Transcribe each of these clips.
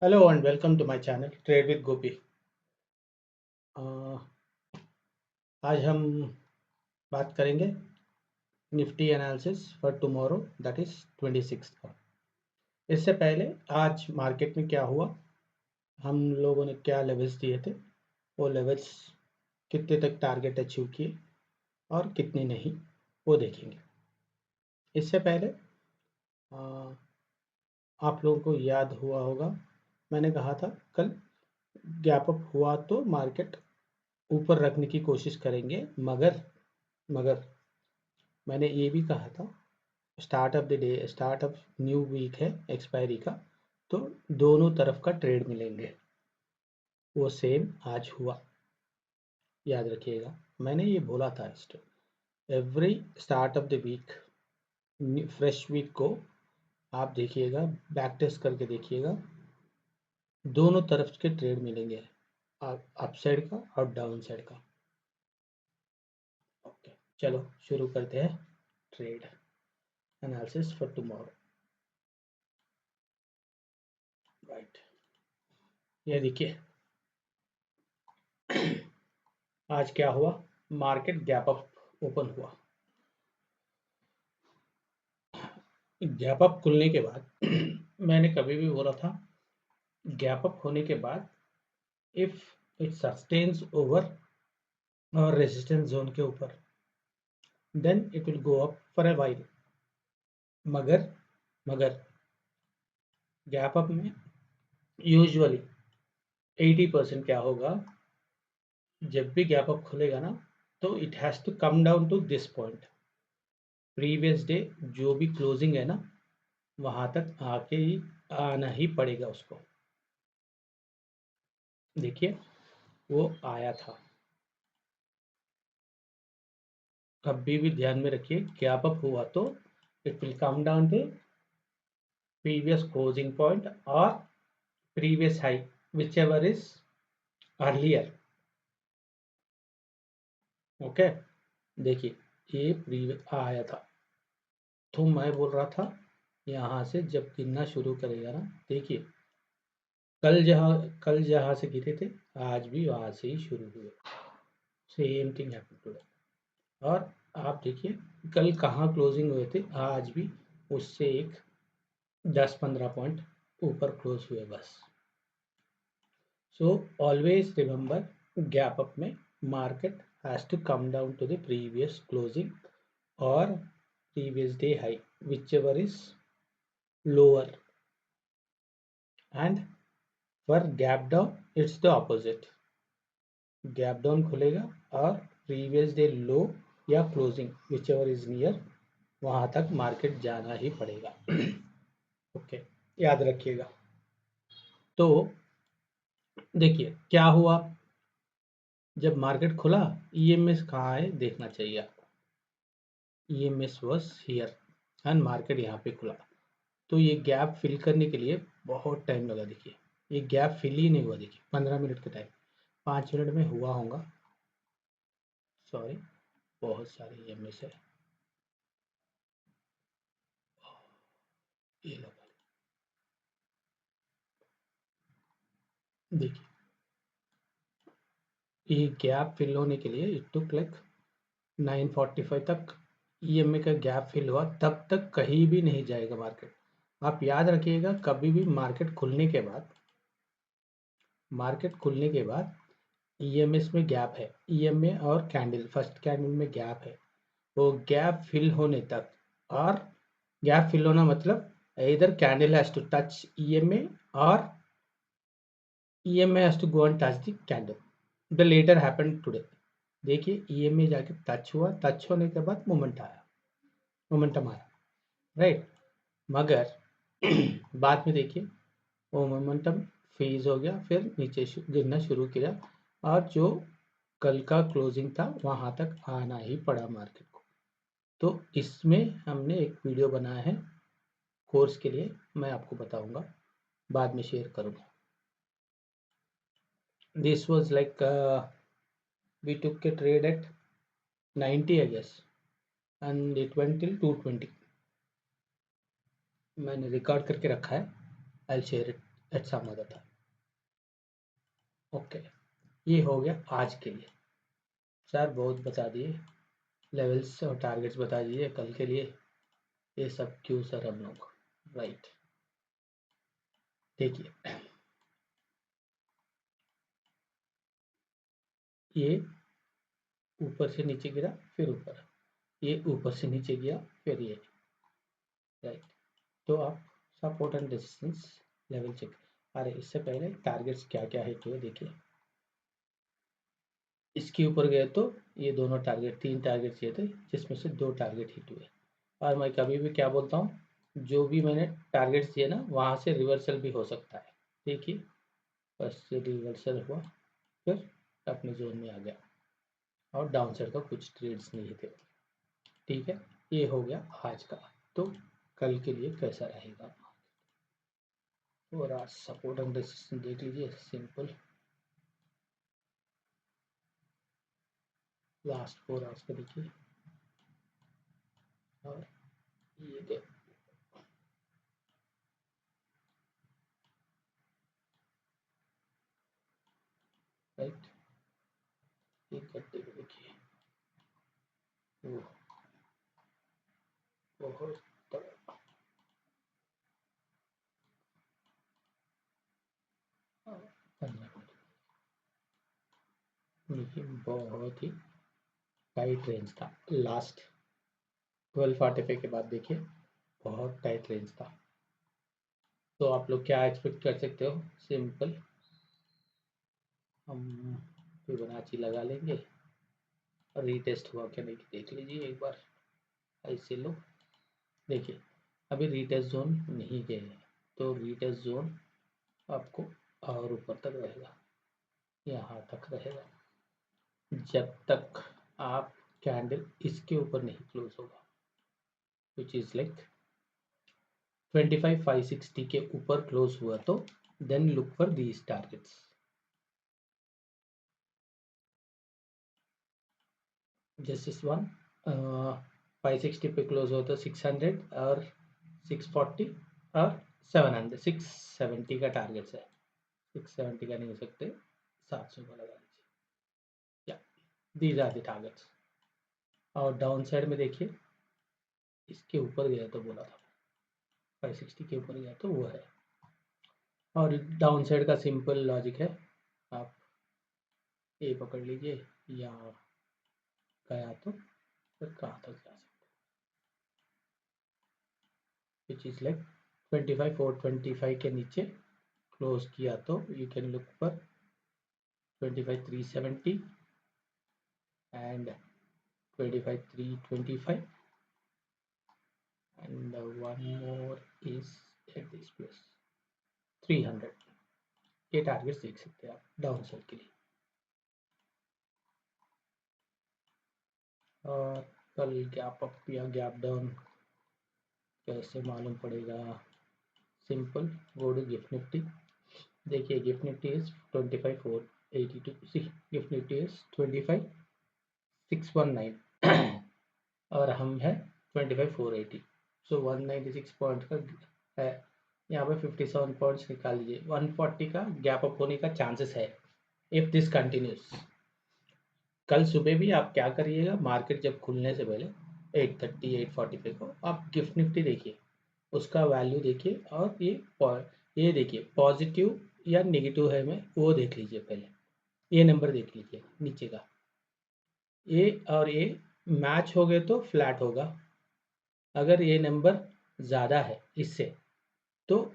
Hello and welcome to my channel Trade with Gopi. आज हम बात करेंगे Nifty analysis for tomorrow that is 26 का। इससे पहले आज मार्केट में क्या हुआ, हम लोगों ने क्या लेवल्स दिए थे, वो लेवल्स कितने तक टारगेट अचीव किए और कितने नहीं, वो देखेंगे। इससे पहले आप लोगों को याद हुआ होगा, मैंने कहा था कल गैप अप हुआ तो मार्केट ऊपर रखने की कोशिश करेंगे, मगर मैंने ये भी कहा था start of the day, start of new week है एक्सपायरी का, तो दोनों तरफ का ट्रेड मिलेंगे। वो सेम आज हुआ, याद रखिएगा। मैंने ये बोला था every start of the week, fresh week को आप देखिएगा, बैक टेस्ट करके देखिएगा, दोनों तरफ के ट्रेड मिलेंगे, अप साइड का और डाउन साइड का। ओके, चलो शुरू करते हैं trade analysis for tomorrow. Right, ये देखिए आज क्या हुआ, मार्केट गैप अप ओपन हुआ। गैप अप खुलने के बाद मैंने कभी भी बोला था, गैप अप होने के बाद इफ इट सस्टेन्स ओवर और रेजिस्टेंस जोन के ऊपर, then it will go up for a while. मगर गैप अप में यूजुअली 80% क्या होगा, जब भी गैप अप खुलेगा ना, तो it has to come down to this point. Previous day जो भी क्लोजिंग है ना, वहां तक आके ही आना ही पड़ेगा उसको। देखिए वो आया था, कभी भी ध्यान में रखिए, गैप अप हुआ तो it will come down to previous closing point और previous high, whichever is earlier. Okay, देखिए ये प्रीवियस आया था, तो मैं बोल रहा था यहाँ से जब गिनना शुरू करेगा ना, देखिए कल जहाँ से गिरे थे, आज भी वहाँ से ही शुरू हुए, सेम थिंग हैपेंड टुडे। और आप देखिए कल कहाँ क्लोजिंग हुए थे, आज भी उससे एक 10-15 पॉइंट ऊपर क्लोज हुए बस। So always remember, gap up में market has to come down to the previous closing और previous day high, whichever is lower. And for gap down it's the opposite, gap down खुलेगा और previous day low या closing whichever is near, वहां तक market जाना ही पड़ेगा। Okay, याद रखिएगा। तो देखिए क्या हुआ, जब मार्केट खुला ईएमएस कहाँ है देखना चाहिए आपको। EMS was here and market यहाँ पे खुला, तो ये गैप फिल करने के लिए बहुत टाइम लगा। देखिए ये गैप फिल ही नहीं हुआ, देखिए 15 मिनट का टाइम, 5 मिनट में हुआ होगा, सॉरी बहुत सारे ईएमएस है। ये लो देखिए, ये गैप फिल होने के लिए इट टुक लाइक 9:45 तक ईएमए का गैप फिल हुआ, तब तक कहीं भी नहीं जाएगा मार्केट। आप याद रखिएगा, कभी भी मार्केट खुलने के बाद ईएमएस में गैप है, ईएमए और कैंडल, फर्स्ट कैंडल में गैप है, वो गैप फिल होने तक। और गैप फिल होना मतलब इधर candle has to touch EMA और EMA has to go and touch the candle. The latter happened today. देखिए ईएमए जाके टच हुआ, टच होने के बाद मोमेंटम आया, राइट। मगर बाद में देखिए वो मोमेंटम फेज हो गया, फिर नीचे गिरना शुरू किया, और जो कल का क्लोजिंग था वहां तक आना ही पड़ा मार्केट को। तो इसमें हमने एक वीडियो बनाया है कोर्स के लिए, मैं आपको बताऊंगा, बाद में शेयर करूंगा। This was like we took a trade at 90 I guess and it went till 220। मैंने रिकॉर्ड करके रखा है, I share it at some other time. Okay, ये हो गया आज के लिए। सर बहुत बता दिए, लेवल्स और टारगेट्स बता दीजिए कल के लिए। ये सब क्यों सर हम लोग, राइट। देखिए ये ऊपर से नीचे गिरा, फिर ऊपर, ये ऊपर से नीचे गया, फिर ये, राइट। तो आप support and resistance level check. अरे इससे पहले टारगेट्स क्या क्या हिट हुए देखिए। इसके ऊपर गए तो ये दोनों टारगेट, 3 टारगेट ये थे जिसमें से 2 टारगेट हिट हुए। और मैं कभी भी क्या बोलता हूँ, जो भी मैंने टारगेट्स दिए ना वहाँ से रिवर्सल भी हो सकता है। देखिए फर्स्ट से रिवर्सल हुआ, फिर अपने जोन में आ गया और डाउन साइड का कुछ ट्रेड्स नहीं थे। ठीक है, ये हो गया आज का। तो कल के लिए कैसा रहेगा, और आज सपोर्ट एंड रेजिस्टेंस देख लीजिए, सिंपल लास्ट 4 आवर्स का देखिए। और ये राइट, ये करते हुए देखिए वो बहुत तगड़ा, देखिए बहुत ही टाइट रेंज था लास्ट 12:45 के बाद। देखिए बहुत टाइट रेंज था। तो आप लोग क्या एक्सपेक्ट कर सकते हो, सिंपल हम फिबोनाची लगा लेंगे और रीटेस्ट हुआ क्या नहीं देख लीजिए एक बार। ऐसे लो, देखिए अभी रीटेस्ट जोन नहीं गए हैं, तो रीटेस्ट जोन आपको और ऊपर तक रहेगा, यहाँ तक रहेगा जब तक आप कैंडल इसके ऊपर नहीं क्लोज होगा, विच इज लाइक 25,560 के ऊपर क्लोज हुआ तो then look for these targets. This is one 560 पे क्लोज हो तो 600 और 640 और 700, 670 का टारगेट है। 670 का नहीं हो सकते, 700 का लगा लीजिए, या दीज आर द टारगेट्स। और डाउन साइड में देखिए इसके ऊपर गया तो बोला था 560 के ऊपर गया तो वो है। और डाउन साइड का सिंपल लॉजिक है, आप ए पकड़ लीजिए, या गया तो फिर कहाँ तक जा सकते, विच इज लाइक 25,425 के नीचे क्लोज किया तो you can look for 25,370 and 25,325 and one more is at this place 300। ये टारगेट देख सकते हैं आप डाउन साइड के लिए। और कल गैप अप या गैप डाउन कैसे मालूम पड़ेगा, simple go to GIFT Nifty. देखिए GIFT Nifty is 25,482, see GIFT Nifty is 25,619 और हम है 25,480, सो 196 पॉइंट का है। यहाँ पे 57 पॉइंट्स निकाल लीजिए, 140 का गैप अप होने का चांसेस है इफ दिस कंटिन्यूस। कल सुबह भी आप क्या करिएगा, मार्केट जब खुलने से पहले 8:30 8:45 को आप गिफ्ट निफ्टी देखिए, उसका वैल्यू देखिए, और ये देखिए पॉजिटिव या नेगेटिव है में वो देख लीजिए पहले। ये नंबर देख लीजिए नीचे का, ए और ए मैच हो गए तो फ्लैट होगा। अगर ये नंबर ज़्यादा है इससे तो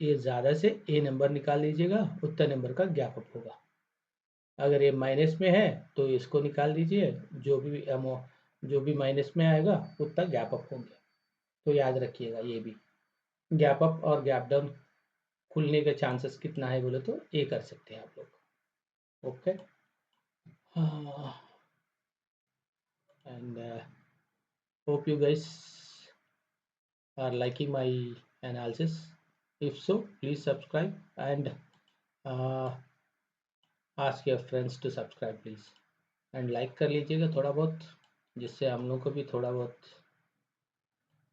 ये ज़्यादा से ए नंबर निकाल लीजिएगा, उतना नंबर का गैप अप होगा। अगर ये माइनस में है तो इसको निकाल दीजिए, जो भी माइनस में आएगा उतना गैप अप होंगे। तो याद रखिएगा ये भी, गैप अप और गैप डाउन खुलने के चांसेस कितना है बोले तो ये कर सकते हैं आप लोग। Okay, and hope you guys are liking my analysis. If so, please subscribe and uh, ask your friends to subscribe please, and like कर लीजिएगा थोड़ा बहुत, जिससे हम लोग को भी थोड़ा बहुत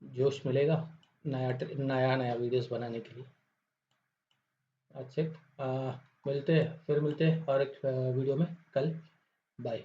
जोश मिलेगा नया नया वीडियोस बनाने के लिए। अच्छे। मिलते हैं, फिर मिलते हैं और एक वीडियो में कल। बाय।